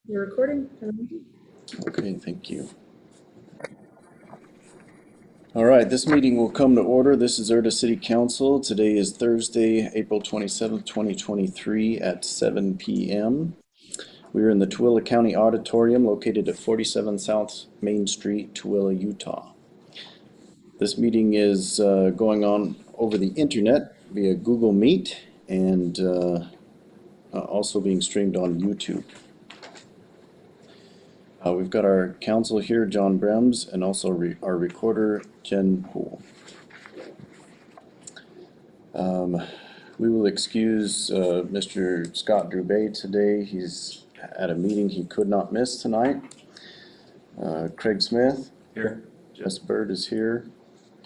You're recording? Okay, thank you. All right, this meeting will come to order. This is Erda City Council. Today is Thursday, April 27th, 2023 at 7 p.m. We are in the Tooele County Auditorium located at 47 South Main Street, Tooele, Utah. This meeting is going on over the internet via Google Meet and also being streamed on YouTube. We've got our council here, John Brems, and also our recorder, Jen Poole. We will excuse Mr. Scott Drubay today. He's at a meeting he could not miss tonight. Craig Smith. Here. Jess Bird is here.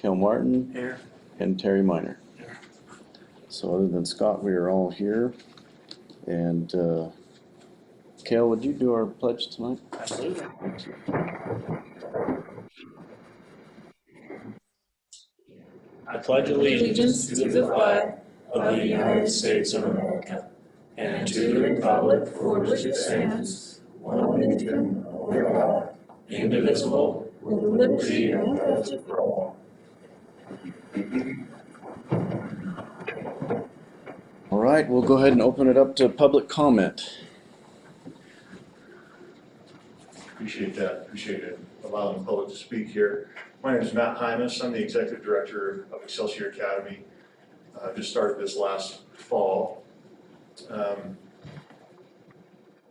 Kel Martin. Here. And Terry Miner. Here. So other than Scott, we are all here. And Kel, would you do our pledge tonight? Absolutely. Thank you. I pledge allegiance to the flag of the United States of America and to the republic for which it stands, one nation, under God, indivisible, with liberty and justice for all. All right, we'll go ahead and open it up to public comment. Appreciate that. Appreciate it. Allowing the public to speak here. My name is Matt Hymas. I'm the executive director of Excelsior Academy. Just started this last fall. I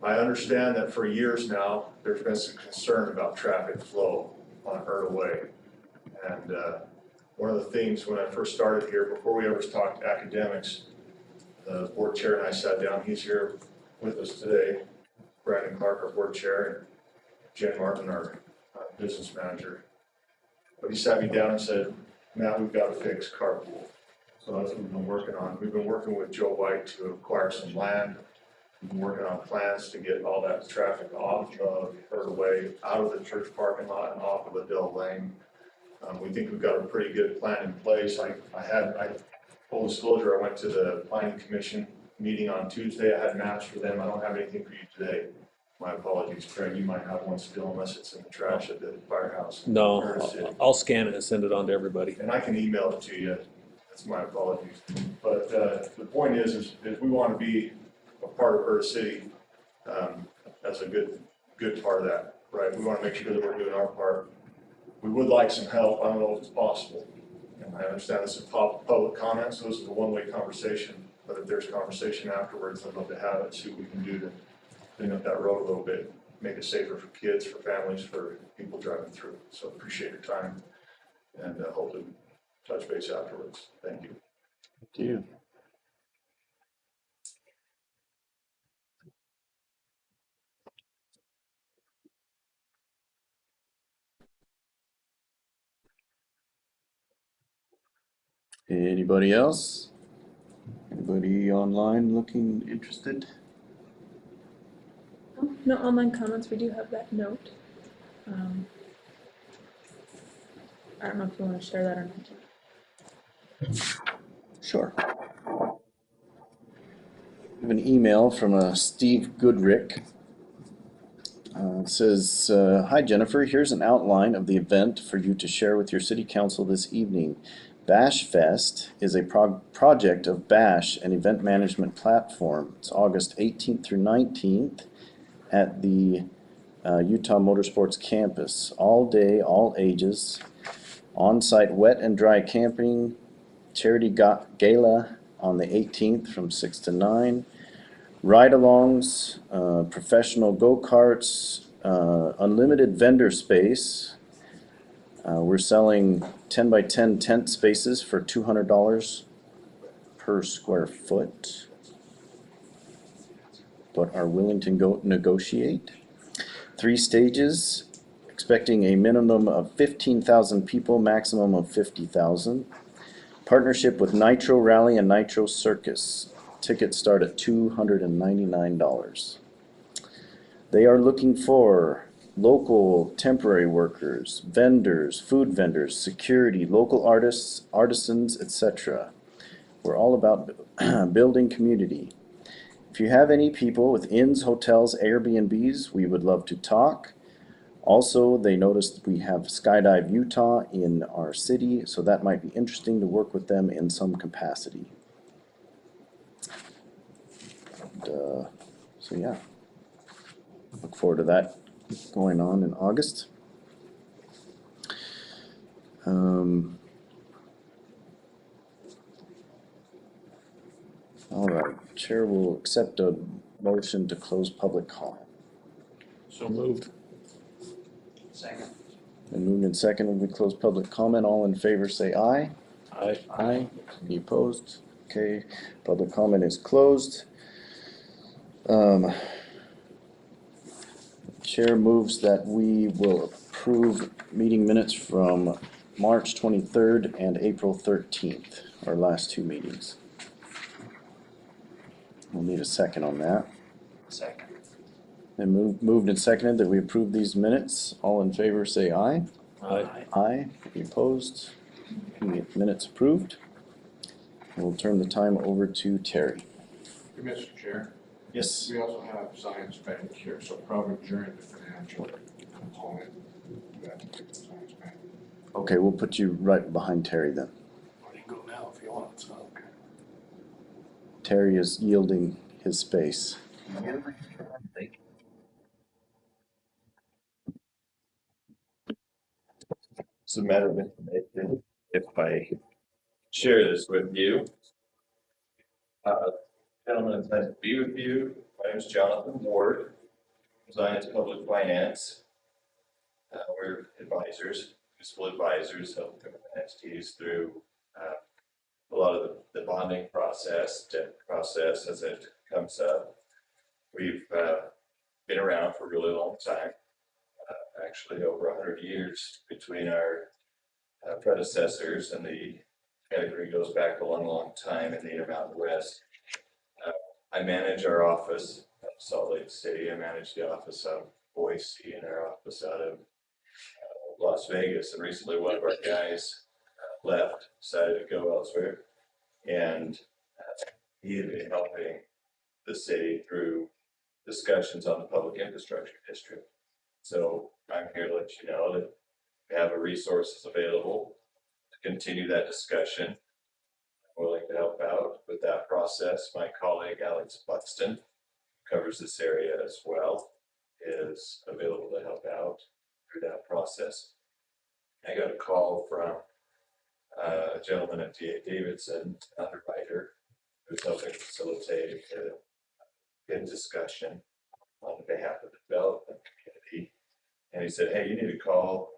understand that for years now, there's been some concern about traffic flow on Erda Way. And one of the themes when I first started here, before we ever talked academics, the board chair and I sat down. He's here with us today. Brandon Clark, our board chair, and Jen Martin, our business manager. But he sat me down and said, Matt, we've got to fix carpool. So that's what we've been working on. We've been working with Joe White to acquire some land. We've been working on plans to get all that traffic off of Erda Way, out of the church parking lot and off of Adele Lane. We think we've got a pretty good plan in place. Full disclosure, I went to the planning commission meeting on Tuesday. I had maps for them. I don't have anything for you today. My apologies, Craig. You might have one still unless it's in the trash at the firehouse. No, I'll scan it and send it on to everybody. And I can email it to you. That's my apologies. But the point is we want to be a part of Erda City. That's a good part of that, right? We want to make sure that we're doing our part. We would like some help. I don't know if it's possible. And I understand this is public comments, so this is a one-way conversation. But if there's conversation afterwards, I'd love to have it, see what we can do to clean up that road a little bit, make it safer for kids, for families, for people driving through. So appreciate your time and hope to touch base afterwards. Thank you. Thank you. Anybody else? Anybody online looking interested? Oh, no online comments. We do have that note. I don't know if you want to share that or not. Sure. We have an email from Steve Goodrick. It says, hi Jennifer, here's an outline of the event for you to share with your city council this evening. Bash Fest is a project of Bash, an event management platform. It's August 18th through 19th at the Utah Motorsports Campus. All day, all ages, on-site wet and dry camping, charity gala on the 18th from 6 to 9, ride-alongs, professional go-karts, unlimited vendor space. We're selling 10 by 10 tent spaces for $200 per square foot, but are willing to negotiate. 3 stages, expecting a minimum of 15,000 people, maximum of 50,000. Partnership with Nitro Rally and Nitro Circus. Tickets start at $299. They are looking for local temporary workers, vendors, food vendors, security, local artists, artisans, etc. We're all about building community. If you have any people with inns, hotels, Airbnbs, we would love to talk. Also, they noticed we have Skydive Utah in our city, so that might be interesting to work with them in some capacity. And, so yeah, look forward to that going on in August. All right, Chair will accept a motion to close public comment. So moved. Second. And moved and seconded, we close public comment. All in favor say aye. Aye. Aye. Any opposed? Okay, public comment is closed. Chair moves that we will approve meeting minutes from March 23rd and April 13th, our last two meetings. We'll need a second on that. Second. And moved and seconded that we approve these minutes. All in favor say aye. Aye. Aye. Any opposed? Minutes approved. We'll turn the time over to Terry. Mr. Chair, Yes. we also have science bank here, so probably during the financial component, we have to take the science bank. Okay, we'll put you right behind Terry then. Or you can go now if you want, so, okay. Terry is yielding his space. It's a matter of information. If I share this with you. Gentlemen, it's nice to be with you. My name is Jonathan Ward, Science Public Finance. We're advisors, municipal advisors, help government entities through a lot of the bonding process, debt process as it comes up. We've been around for a really long time, actually over 100 years between our predecessors, and the category goes back a long, long time in the Intermountain West. I manage our office at Salt Lake City. I manage the office out of Boise and our office out of Las Vegas. And recently one of our guys left, decided to go elsewhere. And he had been helping the city through discussions on the public infrastructure district. So I'm here to let you know that we have a resources available to continue that discussion. I'm willing to help out with that process. My colleague Alex Buxton covers this area as well, is available to help out through that process. I got a call from a gentleman at D.A. Davidson, an underwriter, who's helping facilitate a good discussion on behalf of the development community. And he said, hey, you need to call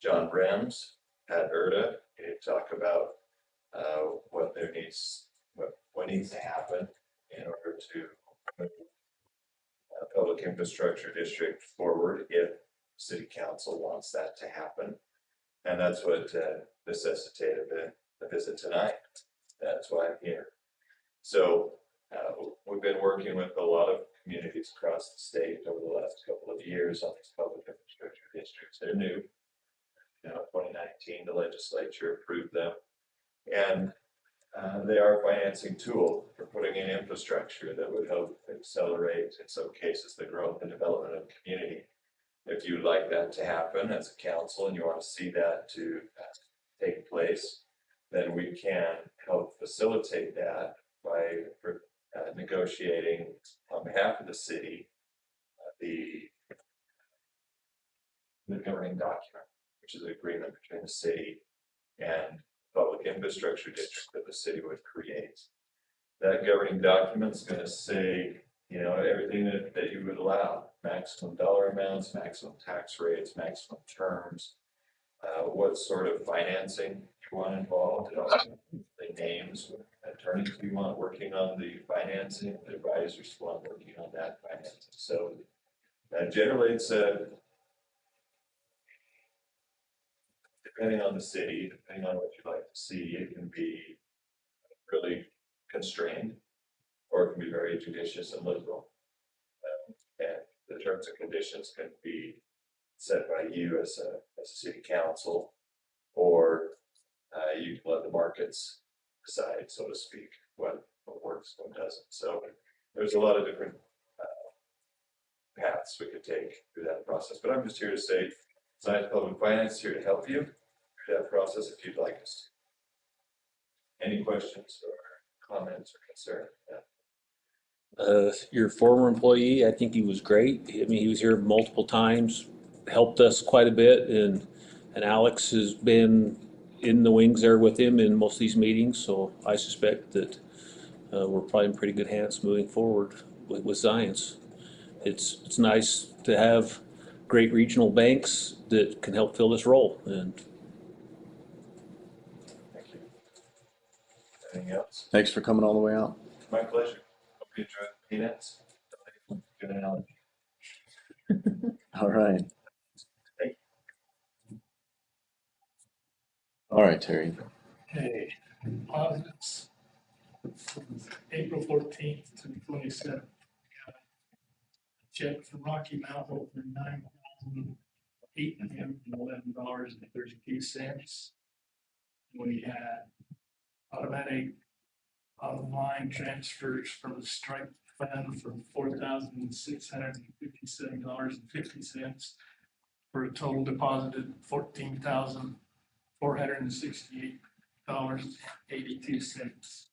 John Brems at Erda. You need to talk about what needs to happen in order to move a public infrastructure district forward if city council wants that to happen. And that's what necessitated the visit tonight. That's why I'm here. So we've been working with a lot of communities across the state over the last couple of years on these public infrastructure districts. They're new. 2019, the legislature approved them. And they are a financing tool for putting in infrastructure that would help accelerate, in some cases, the growth and development of the community. If you'd like that to happen as a council and you want to see that to take place, then we can help facilitate that by negotiating on behalf of the city the governing document, which is an agreement between the city and public infrastructure district that the city would create. That governing document is going to say, everything that you would allow: maximum dollar amounts, maximum tax rates, maximum terms, what sort of financing you want involved, the names, attorneys you want working on the financing, the advisors you want working on that financing. So generally it's depending on the city, depending on what you'd like to see, it can be really constrained, or it can be very judicious and liberal. And the terms and conditions can be set by you as a city council, or you can let the markets decide, so to speak, what works, what doesn't. So there's a lot of different paths we could take through that process, but I'm just here to say, Science Public Finance here to help you through that process if you'd like us to. Any questions or comments or concern? Your former employee, I think he was great. I mean, he was here multiple times, helped us quite a bit, and Alex has been in the wings there with him in most of these meetings, so I suspect that we're probably in pretty good hands moving forward with science. It's nice to have great regional banks that can help fill this role, and Thank you. Anything else? Thanks for coming all the way out. My pleasure. Hope you enjoy the peanuts. Good analogy. All right. Thank All right, Terry. Okay, deposits, April 14th to 27th. Check from Rocky Mountain for $9,811.32. We had automatic online transfers from the strike fund for $4,657.50 for a total deposited $14,468.82.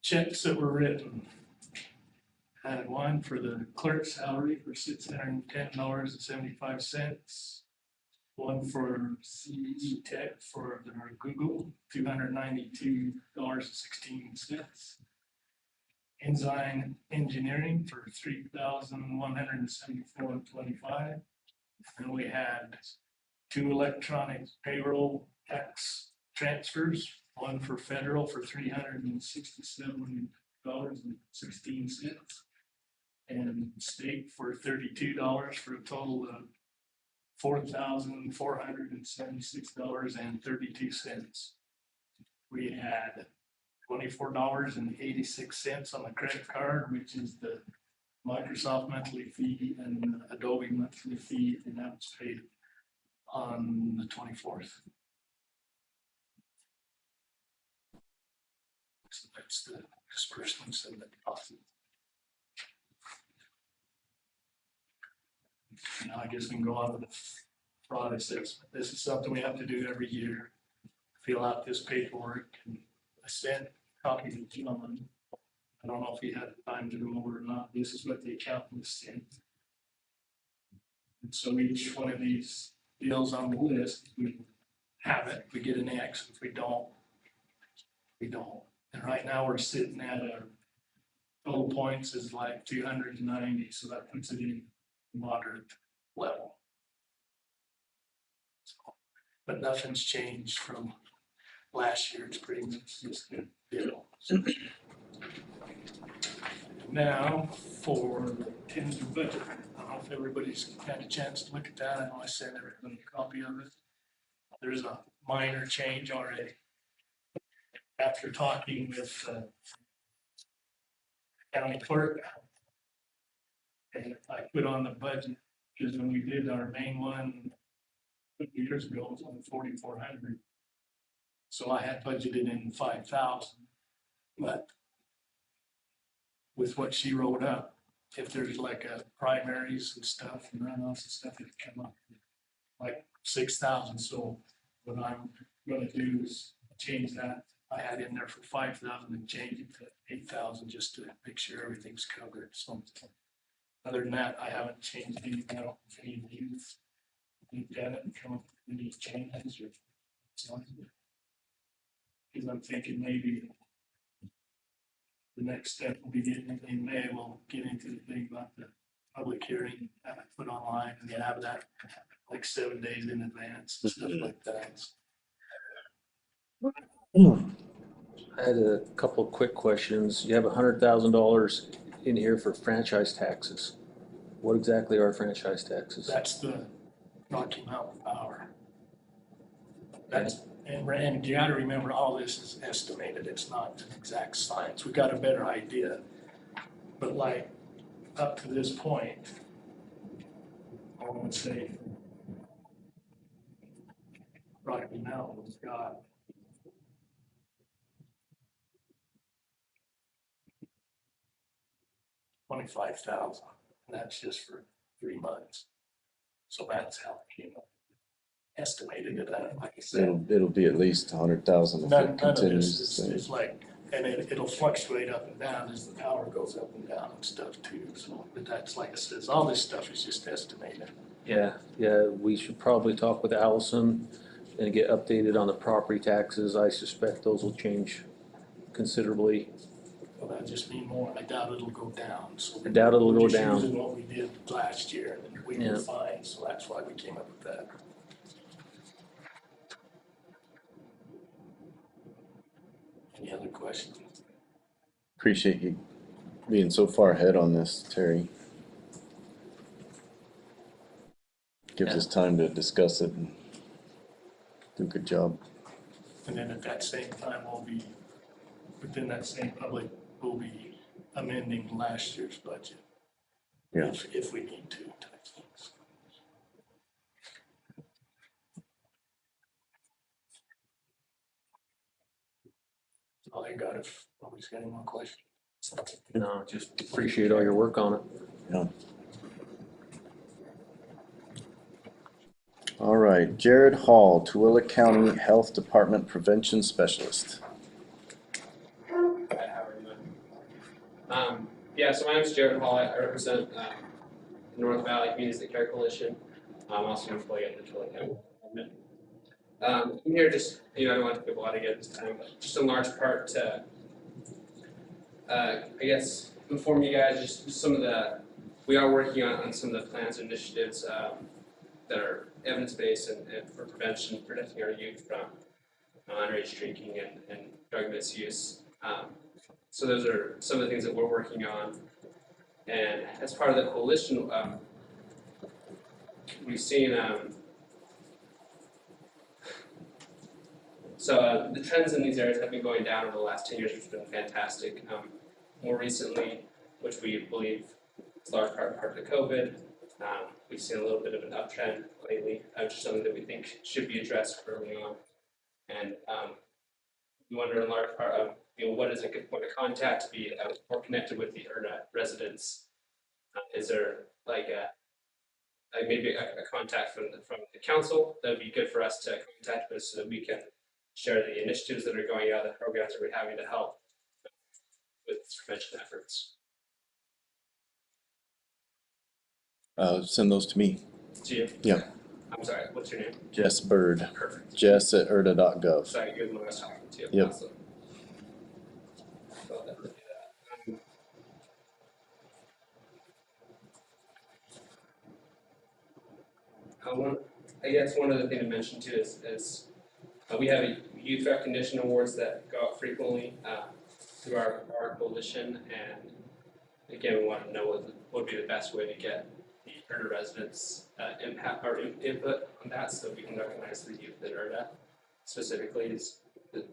Checks that were written. Had one for the clerk's salary for $610.75. One for CE Tech for their Google, $292.16. Ensign Engineering for $3,174.25. And we had two electronic payroll tax transfers, one for federal for $367.16. And state for $32 for a total of $4,476.32. We had $24.86 on the credit card, which is the Microsoft monthly fee and Adobe monthly fee, and that was paid on the 24th. So that's the disbursements and the deposit. Now I guess we can go on to the fraud assessment. This is something we have to do every year. Fill out this paperwork, and I sent copies to John. I don't know if he had time to go over or not. This is what the accountant sent. And so each one of these deals on the list, we have it, we get an X. If we don't, we don't. And right now we're sitting at a total points is like 290, so that puts it in moderate level. So, but nothing's changed from last year. It's pretty much just a deal. Now for the tentative budget. I don't know if everybody's had a chance to look at that. I know I sent everybody a copy of it. There's a minor change already. After talking with county clerk, and I put on the budget, because when we did our main one a few years ago, it was on 4,400. So I had budgeted in 5,000, but with what she wrote up, if there's like a primaries and stuff and runoffs and stuff that come up, like 6,000. So what I'm gonna do is change that. I had in there for 5,000 and change it to 8,000 just to make sure everything's covered. So other than that, I haven't changed anything. I don't know if any of you looked at it and come up with any changes or something. Because I'm thinking maybe the next step will be getting it in May. We'll get into the thing about the public hearing, have it put online, and then have that like 7 days in advance and stuff like that. I had a couple of quick questions. You have $100,000 in here for franchise taxes. What exactly are franchise taxes? That's the Rocky Mountain Power. That's, and you gotta remember, all this is estimated. It's not an exact science. We got a better idea. But like, up to this point, I would say Rocky Mountain's got 25,000, and that's just for 3 months. So that's how it came up. Estimated it at, like I said. It'll be at least 100,000 if None it of continues this the same. is like, and it'll fluctuate up and down as the power goes up and down and stuff too. So, but that's like I says, all this stuff is just estimated. Yeah, we should probably talk with Allison and get updated on the property taxes. I suspect those will change considerably. Well, that'd just mean more. I doubt it'll go down. So I doubt it'll we're go just down. using what we did last year, and we Yeah. were fine. So that's why we came up with that. Any other questions? Appreciate you being so far ahead on this, Terry. Gives Yeah. us time to discuss it and do a good job. And then at that same time, within that same public, we'll be amending last year's budget. Yeah. If we need to, type things. That's all I got. If nobody's got any more questions. No, just appreciate all your work on it. Yeah. All right, Jared Hall, Tooele County Health Department Prevention Specialist. Yeah, so my name is Jared Hall. I represent the North Valley Communities That Care Coalition. I'm also an employee at the Tooele County Government. I'm here just, I don't want to take up a lot of it this time, but just in large part to, I guess, inform you guys just some of we are working on some of the plans and initiatives that are evidence-based and for prevention, protecting our youth from underage drinking and drug misuse. So those are some of the things that we're working on. And as part of the coalition, we've seen, the trends in these areas have been going down over the last 10 years, which has been fantastic. More recently, which we believe is large part of the COVID, we've seen a little bit of an uptrend lately, which is something that we think should be addressed early on. And we wonder in large part, what is a good point of contact to be more connected with the Erda residents? Is there like maybe a contact from the council that would be good for us to contact with so that we can share the initiatives that are going out, the programs that we're having to help with prevention efforts? Send those to me. To you? Yeah. I'm sorry, what's your name? Jess Bird. Perfect. Jess@erda.gov. Sorry, you're the one I was talking to. Yep. Awesome. I'll definitely do that. I guess one other thing to mention too is we have a youth recognition awards that go out frequently through our coalition, and again, we want to know what would be the best way to get the Erda residents impact or input on that, so we can recognize the youth at Erda specifically.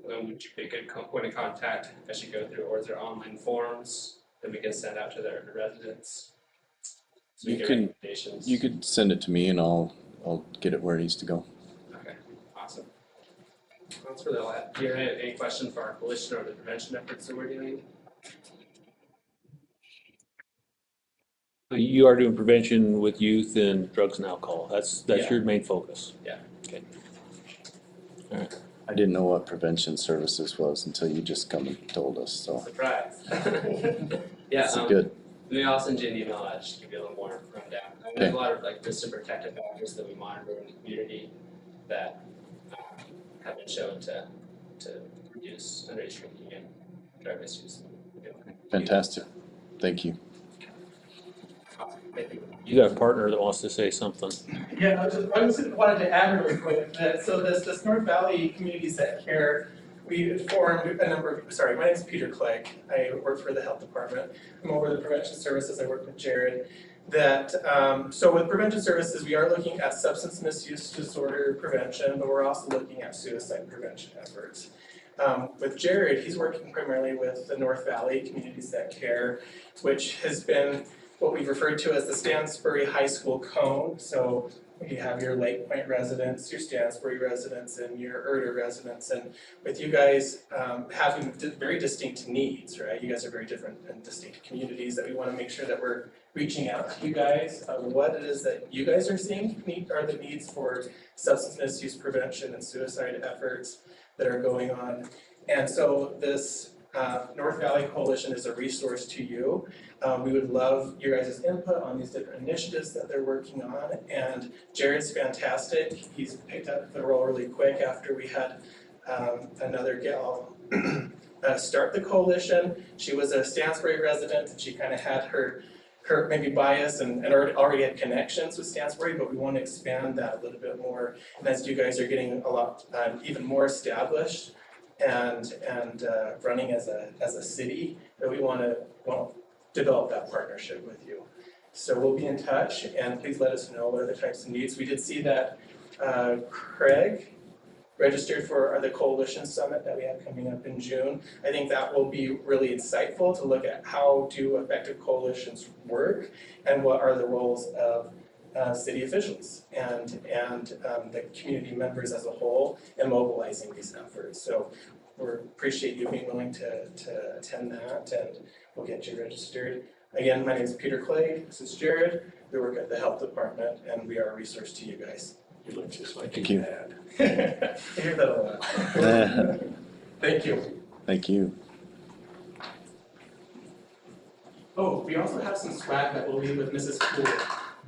Would you be a good point of contact as you go through, or is there online forms that we can send out to the Erda residents? So we You get can- recommendations. You could send it to me and I'll get it where it needs to go. Okay, awesome. That's really all I have. Do you have any questions for our coalition or the prevention efforts that we're doing? You are doing prevention with youth and drugs and alcohol. That's Yeah. your main focus. Yeah. Okay. All right. I didn't know what prevention services was until you just come and told us, so Surprise. Yeah, it's good. maybe I'll send you an email, just to give you a little more rundown. There's a lot of like risk and protective factors that we monitor in the community that have been shown to reduce underage drinking and drug misuse. Fantastic. Thank you. Thank you. You got a partner that wants to say something. Yeah, I just wanted to add really quick that, so this North Valley Communities That Care, we formed a number of, sorry, my name is Peter Clegg. I work for the health department. I'm over the prevention services. I work with Jared. So with prevention services, we are looking at substance misuse disorder prevention, but we're also looking at suicide prevention efforts. With Jared, he's working primarily with the North Valley Communities That Care, which has been what we've referred to as the Stansbury High School Cone. So you have your Lake Point residents, your Stansbury residents, and your Erda residents. And with you guys having very distinct needs, right? You guys are very different and distinct communities that we want to make sure that we're reaching out to you guys. What it is that you guys are seeing are the needs for substance misuse prevention and suicide efforts that are going on. And so this North Valley Coalition is a resource to you. We would love your guys' input on these different initiatives that they're working on. And Jared's fantastic. He's picked up the role really quick after we had another gal start the coalition. She was a Stansbury resident and she kind of had her maybe bias and already had connections with Stansbury, but we want to expand that a little bit more. And as you guys are getting a lot even more established and running as a city, that we want to develop that partnership with you. So we'll be in touch, and please let us know what are the types of needs. We did see that Craig registered for the Coalition Summit that we have coming up in June. I think that will be really insightful to look at how do effective coalitions work and what are the roles of city officials and the community members as a whole in mobilizing these efforts. So we appreciate you being willing to attend that, and we'll get you registered. Again, my name is Peter Clegg. This is Jared. We work at the health department, and we are a resource to you guys. You look just like Thank your you. dad. I hear that a lot. Thank you. Thank you. Oh, we also have some swag that we'll leave with Mrs. Cool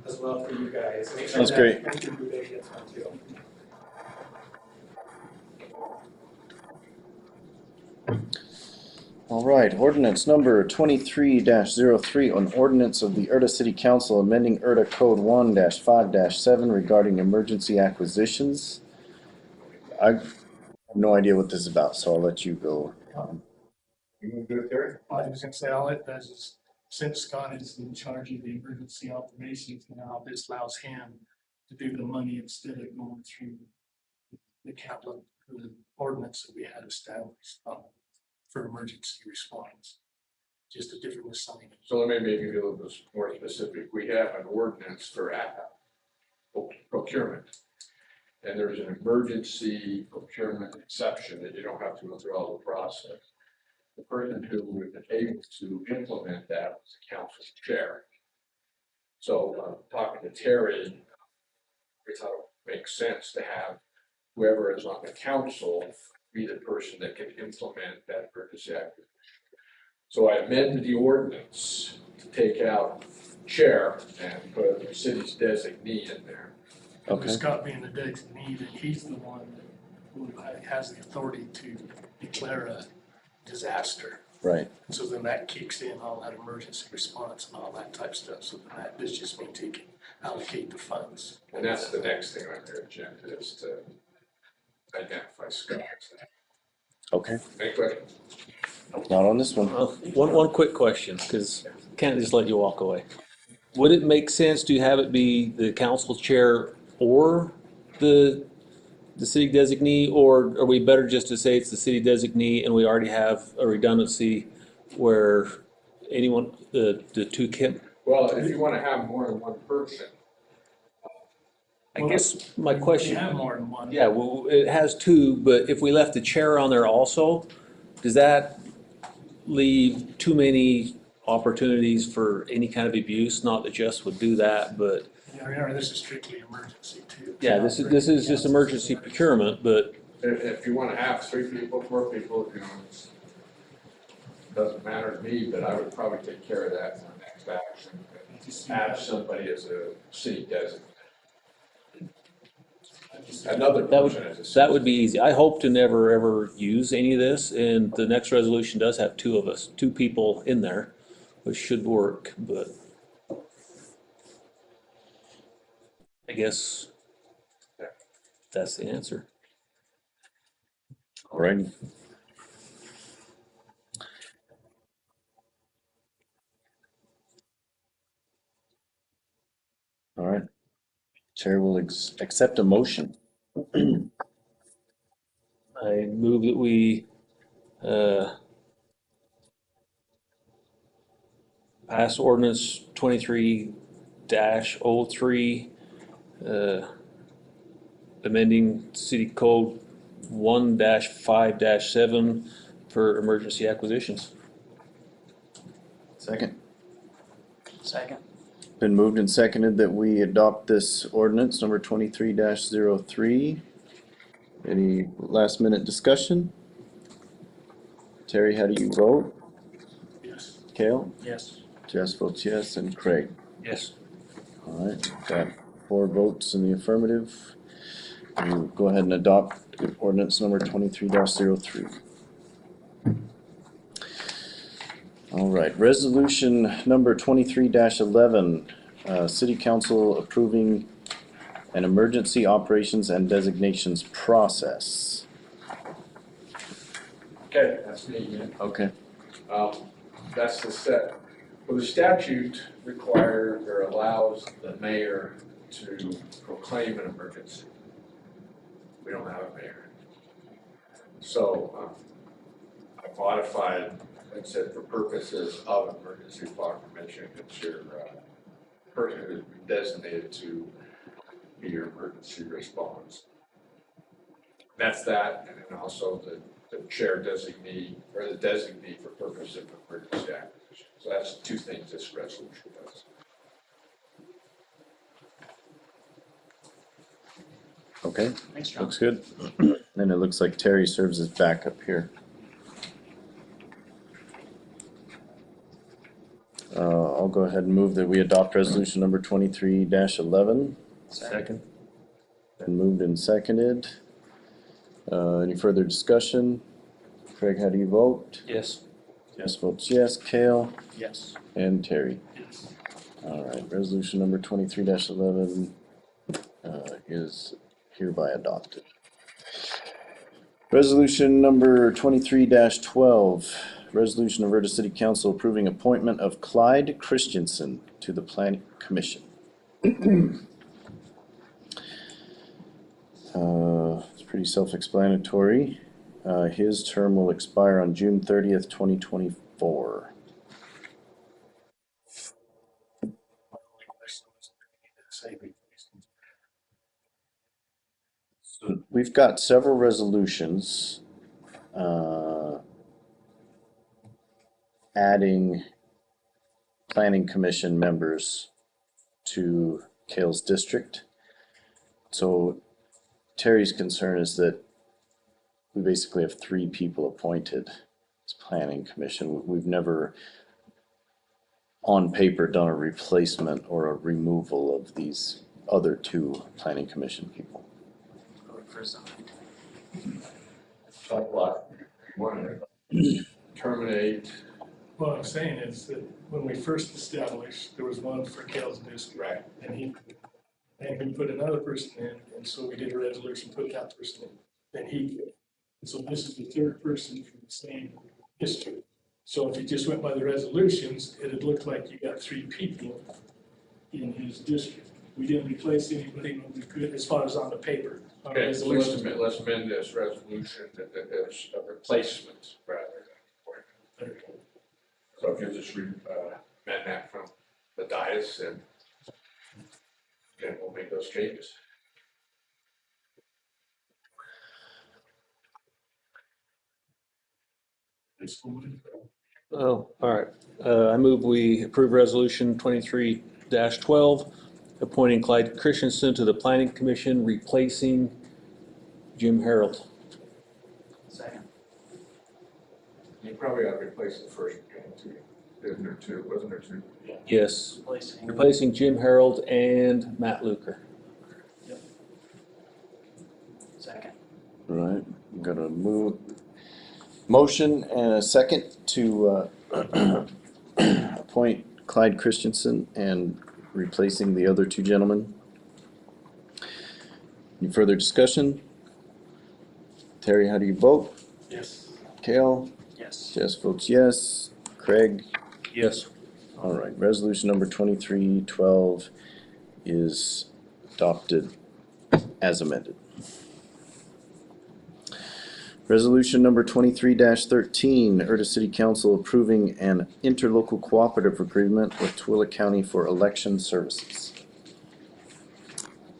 as well for you guys. Make sure That's that great. Mr. Bouvet gets one too. All right, ordinance number 23-03 on ordinance of the Erda City Council amending Erda Code 1-5-7 regarding emergency acquisitions. I have no idea what this is about, so I'll let you go. You want to do it, Terry? I was gonna say, all it does is, since Scott is in charge of the emergency operations now, this allows him to do the money instead of going through the capital, the ordinance that we had established for emergency response. Just a different assignment. So let me maybe be a little bit more specific. We have an ordinance for procurement. And there's an emergency procurement exception that you don't have to go through all the process. The person who was able to implement that was the council chair. So talking to Terry, we thought it would make sense to have whoever is on the council be the person that can implement that emergency acquisition. So I amended the ordinance to take out chair and put the city's designee in there. Okay. Scott being the designee, that he's the one who has the authority to declare a disaster. Right. So then that kicks in all that emergency response and all that type of stuff. So then that this just means he can allocate the funds. And that's the next thing on their agenda is to identify Scott. Okay. Any questions? Not on this one. One quick question, because can't just let you walk away. Would it make sense to have it be the council chair or the city designee, or are we better just to say it's the city designee and we already have a redundancy where anyone, the two can? Well, if you want to have more than one person, I guess my We question, have more than one. yeah, well, it has two, but if we left the chair on there also, does that leave too many opportunities for any kind of abuse? Not that Jess would do that, but Yeah, remember, this is strictly emergency too. yeah, this is just emergency procurement, but if you want to have 3 people, 4 people, you know, doesn't matter to me, but I would probably take care of that in the next action. Have somebody as a city designate. Another person as a city. that would be easy. I hope to never, ever use any of this, and the next resolution does have 2 of us, 2 people in there, which should work, but I guess that's the answer. All right. All right. Chair will accept a motion. I move that we pass ordinance 23-03 amending city code 1-5-7 for emergency acquisitions. Second. Second. Been moved and seconded that we adopt this ordinance number 23-03. Any last minute discussion? Terry, how do you vote? Yes. Cale? Yes. Jess votes yes, and Craig. Yes. All right, got 4 votes in the affirmative. We'll go ahead and adopt ordinance number 23-03. All right, resolution number 23-11, city council approving an emergency operations and designations process. Okay, that's me again. Okay. That's the set. Well, the statute requires or allows the mayor to proclaim an emergency. We don't have a mayor. So, I modified and said for purposes of emergency proclamation, it's your person who's been designated to be your emergency response. That's that, and then also the chair designee, or the designee for purpose of emergency acquisition. So that's 2 things this resolution does. Okay, Thanks, John. looks good. And it looks like Terry serves as backup here. I'll go ahead and move that we adopt resolution number 23-11. Second. Been moved and seconded. Any further discussion? Craig, how do you vote? Yes. Jess votes yes. Cale Yes. and Terry. Yes. All right, resolution number 23-11 is hereby adopted. Resolution number 23-12, resolution of Erda City Council approving appointment of Clyde Christensen to the Planning Commission. It's pretty self-explanatory. His term will expire on June 30th, 2024. So we've got several resolutions adding planning commission members to Cale's district. So Terry's concern is that we basically have 3 people appointed as planning commission. We've never on paper done a replacement or a removal of these other 2 planning commission people. Like what? You want to terminate, What I'm saying is that when we first established, there was one for Cale's district. right? And he put another person in, and so we did a resolution, put that person in, then he did. So this is the 3rd person from the same district. So if you just went by the resolutions, it'd look like you got 3 people in his district. We didn't replace anybody, but we could, as far as on the paper. On the Okay, so let's resolution. amend this resolution that is a replacement rather than appointment. So if you just amend that from the dais, and then we'll make those changes. Oh, all right. I move we approve resolution 23-12, appointing Clyde Christensen to the Planning Commission, replacing Jim Harold. Second. You probably ought to replace the first one too. Isn't there 2? Wasn't there 2? Yes. Replacing. Replacing Jim Harold and Matt Luker. Second. All right, I'm gonna motion and a second to appoint Clyde Christensen and replacing the other 2 gentlemen. Any further discussion? Terry, how do you vote? Yes. Cale? Yes. Jess votes yes. Craig? Yes. All right, resolution number 23-12 is adopted as amended. Resolution number 23-13, Erda City Council approving an interlocal cooperative agreement with Tooele County for election services.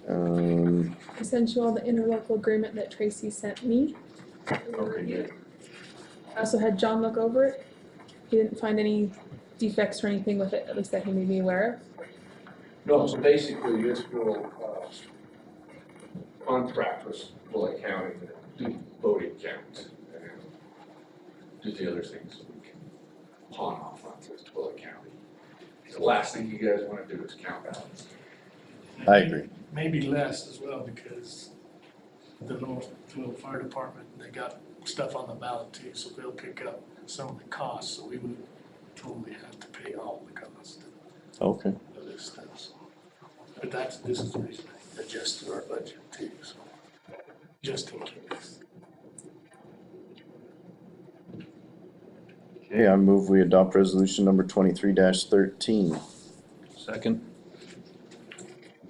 I sent you all the interlocal agreement that Tracy sent me. Okay, good. I also had John look over it. He didn't find any defects or anything with it, at least that he made me aware No, so basically this will, contract with Bullock County to do voting counts and do the other things that we can pawn off on to Bullock County. The last thing you guys wanna do is count ballots. I agree. Maybe less as well, because the little fire department, they got stuff on the ballot too, so they'll pick up some of the costs, so we would totally have to pay all the cost Okay. of this stuff. So. But this is the reason I adjusted our budget too, so, just in case. Okay, I move we adopt resolution number 23-13. Second.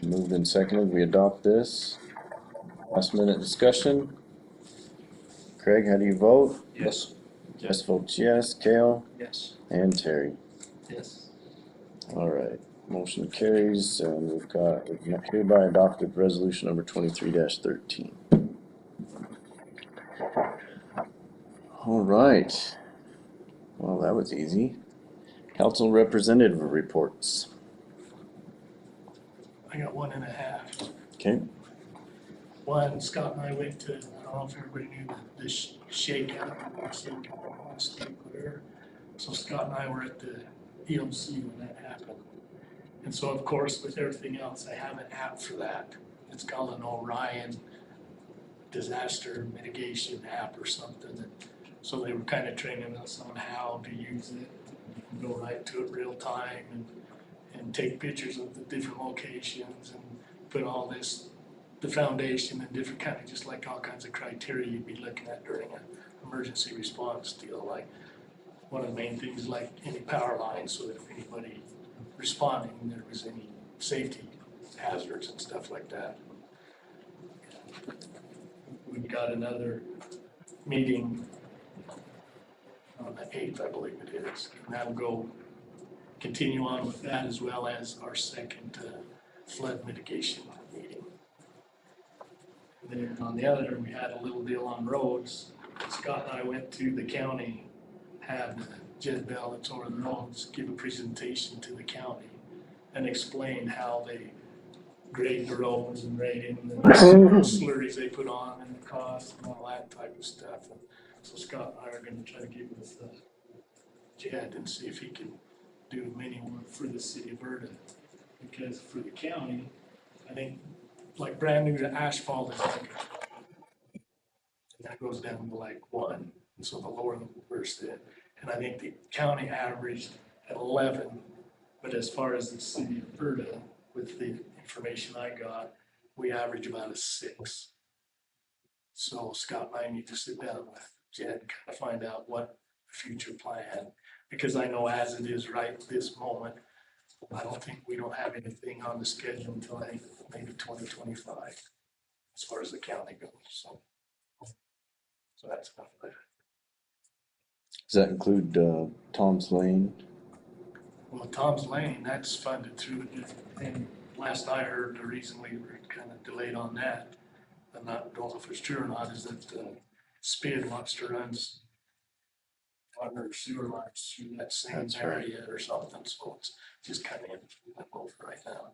Moved and seconded, we adopt this. Last minute discussion. Craig, how do you vote? Yes. Jess votes yes. Kale Yes. and Terry. Yes. All right, motion carries, and we've hereby adopted resolution number 23-13. All right. Well, that was easy. Council representative reports. I got 1.5. Okay. One, Scott and I went to, I don't know if everybody knew this shakeout last week, whatever. So Scott and I were at the EOC when that happened. And so of course, with everything else, I have an app for that. It's called an Orion Disaster Mitigation app or something. And so they were kind of training us on how to use it, go right to it real time and take pictures of the different locations and put all this, the foundation and different kind of, just like all kinds of criteria you'd be looking at during an emergency response deal. Like one of the main things, like any power lines, so if anybody responding, there was any safety hazards and stuff like that. We've got another meeting on the 8th, I believe it is, and that'll go continue on with that, as well as our second flood mitigation meeting. And then on the other, we had a little deal on roads. Scott and I went to the county, had Jed Bell that's over the roads give a presentation to the county and explain how they grade the roads and grade in the slurries they put on and the cost and all that type of stuff. And so Scott and I are gonna try to get with Jed and see if he can do many work for the city of Erda. Because for the county, I think like brand new asphalt is like, and that goes down to like 1, and so the lower the worse it. And I think the county averaged at 11, but as far as the city of Erda, with the information I got, we average about a 6. So Scott and I need to sit down with Jed and kind of find out what future plan, because I know as it is right this moment, I don't have anything on the schedule until I think maybe 2025, as far as the county goes, so that's enough of that. Does that include Tom's Lane? Well, Tom's Lane, that's funded through a different thing. Last I heard, the reason we were kind of delayed on that, I'm not, don't know if it's true or not, is that SPID wants to run water sewer lines through that same That's right. area or something, so it's just kind of in limbo right now.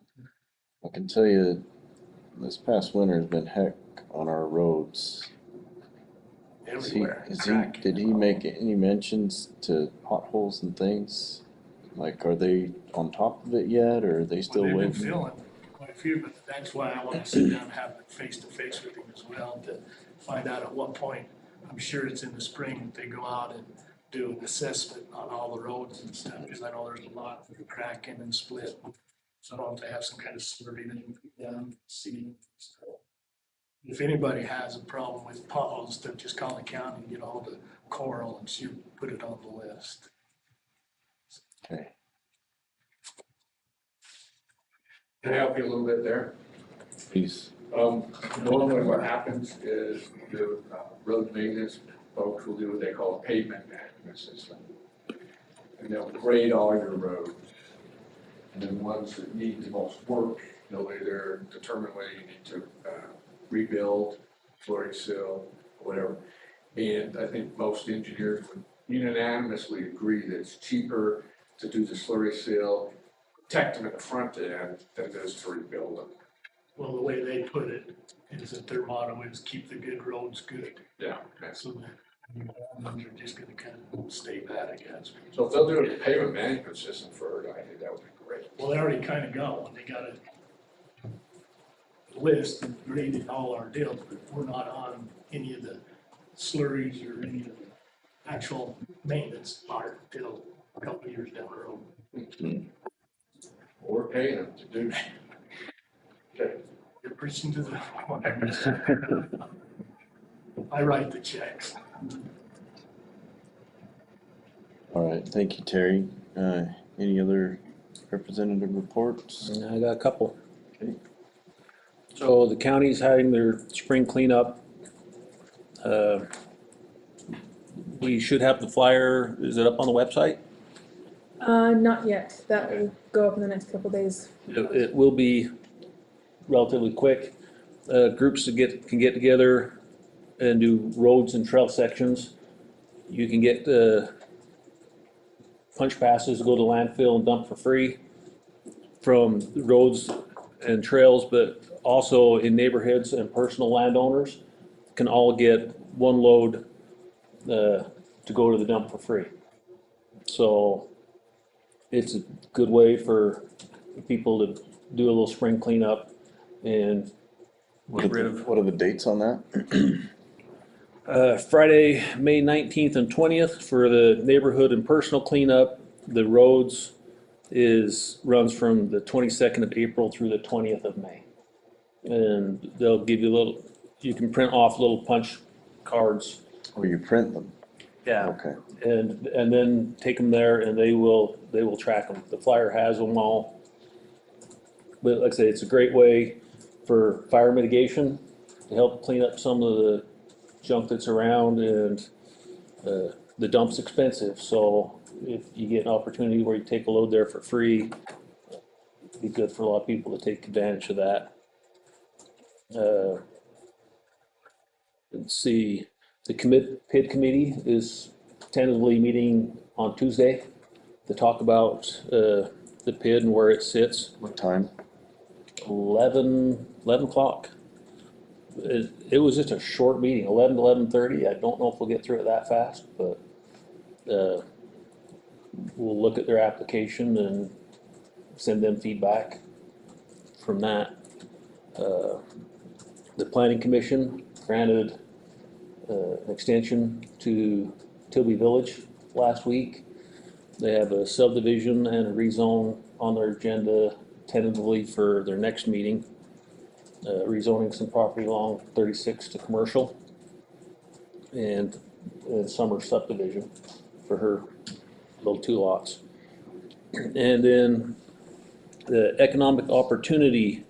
I can tell you this past winter has been heck on our roads. Everywhere. Did he make any mentions to potholes and things? Like, are they on top of it yet, or are they still Well, they've waiting? been filling quite a few, but that's why I want to sit down and have it face to face with him as well, to find out at what point. I'm sure it's in the spring that they go out and do an assessment on all the roads and stuff, because I know there's a lot that are cracking and split. So I don't know if they have some kind of slurry that can be done, seeding. If anybody has a problem with potholes, then just call the county and get all the Coral and she'll put it on the list. Okay. Can I help you a little bit there? Please. Normally what happens is your road maintenance folks will do what they call a pavement management system. And they'll grade all your roads. And then ones that need the most work, they'll either determine whether you need to rebuild, slurry seal, whatever. And I think most engineers would unanimously agree that it's cheaper to do the slurry seal, protect them at the front end than it is to rebuild them. Well, the way they put it is that their motto is keep the good roads good. Yeah, okay. So that, they're just gonna kind of stay bad, I guess. So if they'll do a pavement management system for Erda, I think that would be great. Well, they already kind of got one. They got a list and graded all our deals, but we're not on any of the slurries or any of the actual maintenance part till a couple of years down the road. We're paying them to do that. Okay. You're preaching to the choir. I write the checks. All right, thank you, Terry. Any other representative reports? I got a couple. Okay. So the county's having their spring cleanup. We should have the flyer, is it up on the website? Not yet. That will go up in the next couple days. It will be relatively quick. Groups can get together and do roads and trail sections. You can get punch passes to go to landfill and dump for free from the roads and trails, but also in neighborhoods and personal landowners can all get one load to go to the dump for free. So it's a good way for people to do a little spring cleanup and What get rid of. are the dates on that? Friday, May 19th and 20th for the neighborhood and personal cleanup. The roads runs from the 22nd of April through the 20th of May. And they'll give you you can print off little punch cards. Or you print them? Yeah. Okay. And then take them there and they will track them. The flyer has them all. But like I say, it's a great way for fire mitigation to help clean up some of the junk that's around, and the dump's expensive, so if you get an opportunity where you take a load there for free, it'd be good for a lot of people to take advantage of that. Let's see, the PID committee is tentatively meeting on Tuesday to talk about the PID and where it sits. What time? 11 o'clock. It was just a short meeting, 11 to 11:30. I don't know if we'll get through it that fast, but we'll look at their application and send them feedback from that. The planning commission granted an extension to Tilby Village last week. They have a subdivision and a rezone on their agenda tentatively for their next meeting. Rezoning some property along 36 to commercial and summer subdivision for her little 2 lots. And then the Economic Opportunity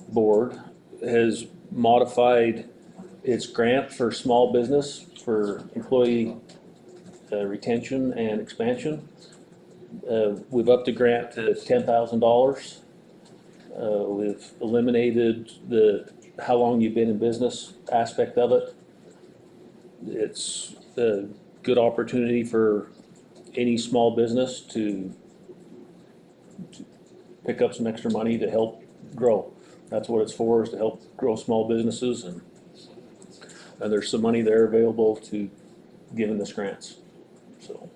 Board has modified its grant for small business for employee retention and expansion. We've upped the grant to $10,000. We've eliminated the how long you've been in business aspect of it. It's a good opportunity for any small business to pick up some extra money to help grow. That's what it's for, is to help grow small businesses, and there's some money there available to give in this grants. So.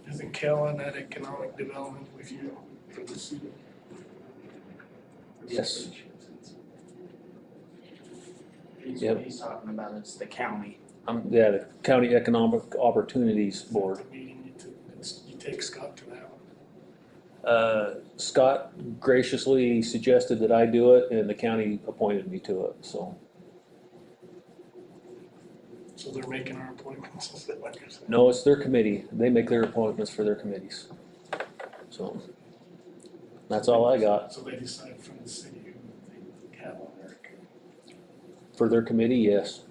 Isn't Kellen at economic development with you for the city? Yes. What he's talking about is the county. Yeah, the County Economic Opportunities Board. Meeting, you take Scott to that one. Scott graciously suggested that I do it, and the county appointed me to it, so. So they're making our appointments, is that what you're saying? No, it's their committee. They make their appointments for their committees. So, that's all I got. So they decide from the city who they have on there. For their committee, yes.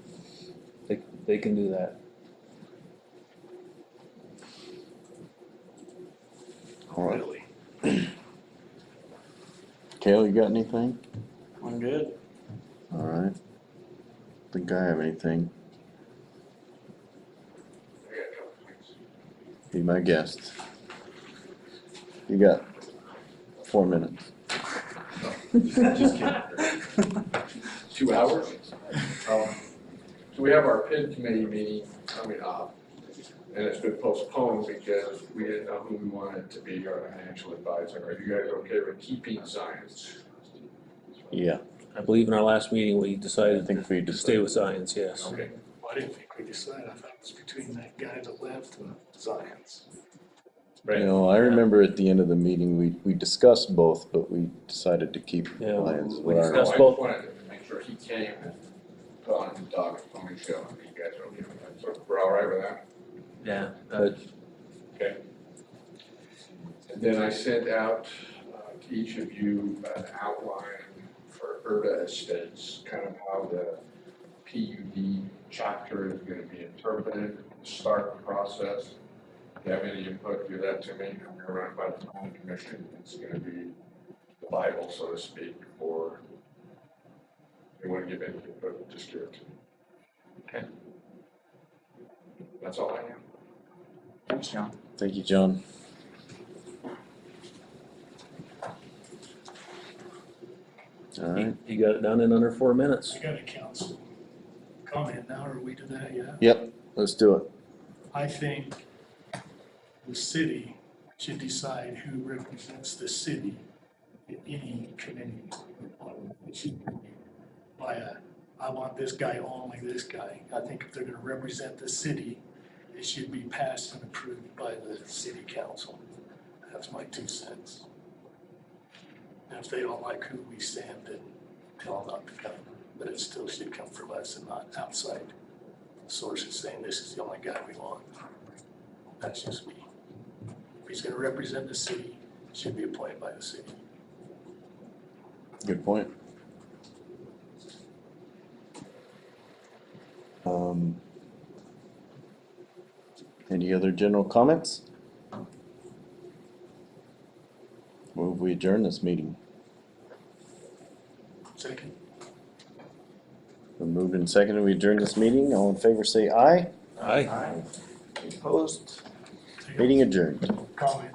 They can do that. All right. Really? Kale, you got anything? I'm good. Alright. Think I have anything. I got a couple things. Be my guest. You got 4 minutes. Just kidding. 2 hours? So we have our PIN committee meeting coming up, and it's been postponed because we didn't know who we wanted to be our financial advisor. Are you guys okay with keeping science? Yeah, I believe in our last meeting, we I decided think we to just, stay with science, yes. Okay. Well, I didn't think we decided. I thought it was between that guy that left and Zions. you know, I remember at the end of the meeting, we discussed both, but we decided to keep Yeah, Lions. we What So I discussed just both. wanted to make sure he came and put on his dog and pony show, and you guys are okay with that, so we're all right with that? Yeah. But Okay. And then I sent out to each of you an outline for Erda Estates, kind of how the PUD chapter is gonna be interpreted, start the process. If you have any input, give that to me. I'm gonna run it by the planning commission. It's gonna be the Bible, so to speak, for you want to give any input, just give it to me. Okay. That's all I have. Thanks, John. Thank you, John. Alright, you got it done in under 4 minutes. I got a council comment now. Are we to that yet? yep, let's do it. I think the city should decide who represents the city in any committee. It should be by I want this guy only, this guy. I think if they're gonna represent the city, it should be passed and approved by the city council. That's my 2 cents. And if they don't like who we send, then tell them not to come. But it still should come from us and not outside sources saying this is the only guy we want. That's just me. If he's gonna represent the city, it should be appointed by the city. Good point. Any other general comments? Move we adjourn this meeting. Second. Been moved and seconded, we adjourn this meeting. All in favor say aye. Aye. Opposed? Meeting adjourned. Comment.